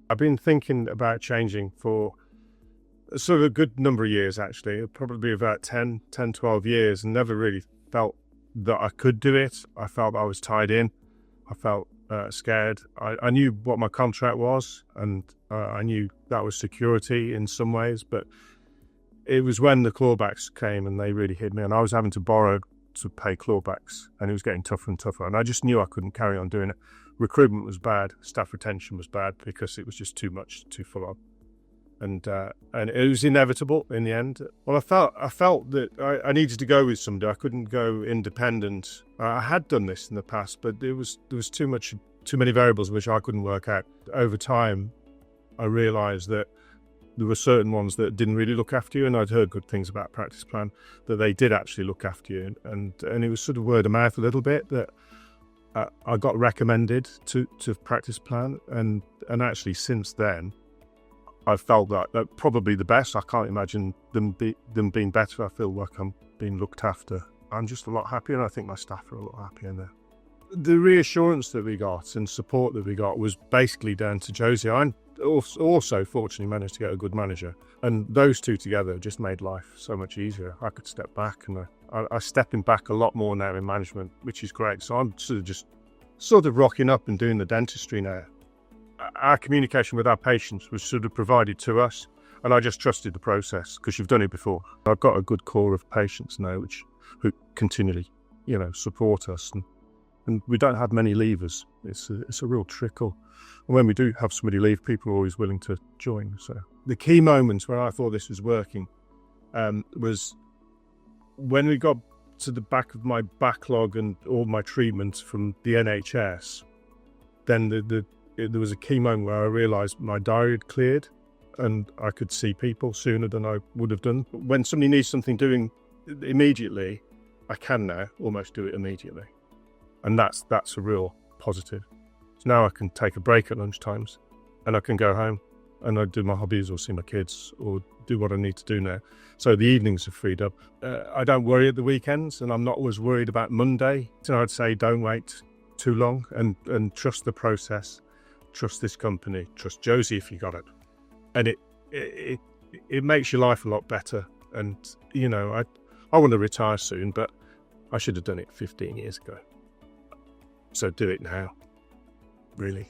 I've been thinking about changing for sort of a good number of years, actually, probably about 12 years, and never really felt that I could do it. I felt I was tied in. I felt scared. I knew what my contract was, and I knew that was security in some ways, but it was when the clawbacks came and they really hit me, and I was having to borrow to pay clawbacks, and it was getting tougher and tougher, and I just knew I couldn't carry on doing it. Recruitment was bad, staff retention was bad because it was just too much, too full on. And it was inevitable in the end. Well, I felt that I needed to go with somebody. I couldn't go independent. I had done this in the past, but there was too many variables which I couldn't work out. Over time, I realised that there were certain ones that didn't really look after you, and I'd heard good things about Practice Plan, that they did actually look after you, and it was sort of word of mouth a little bit that I got recommended to Practice Plan, and actually since then, I felt that probably the best. I can't imagine them being better. I feel like I'm being looked after. I'm just a lot happier, and I think my staff are a lot happier there. The reassurance that we got and support that we got was basically down to Josie. I also fortunately managed to get a good manager, and those two together just made life so much easier. I could step back, and I'm stepping back a lot more now in management, which is great. So I'm sort of rocking up and doing the dentistry now. Our communication with our patients was sort of provided to us, and I just trusted the process because you've done it before. I've got a good core of patients now who continually, support us, and we don't have many leavers. It's a real trickle. And when we do have somebody leave, people are always willing to join. So the key moments where I thought this was working was when we got to the back of my backlog and all my treatments from the NHS. Then there was a key moment where I realised my diary had cleared and I could see people sooner than I would have done. When somebody needs something doing immediately, I can now almost do it immediately. And that's a real positive. So now I can take a break at lunchtimes and I can go home and I do my hobbies or see my kids or do what I need to do now. So the evenings are freed up. I don't worry at the weekends, and I'm not always worried about Monday. So I'd say don't wait too long and trust the process. Trust this company, trust Josie if you got it. And it makes your life a lot better. And, I want to retire soon, but I should have done it 15 years ago. So do it now, really.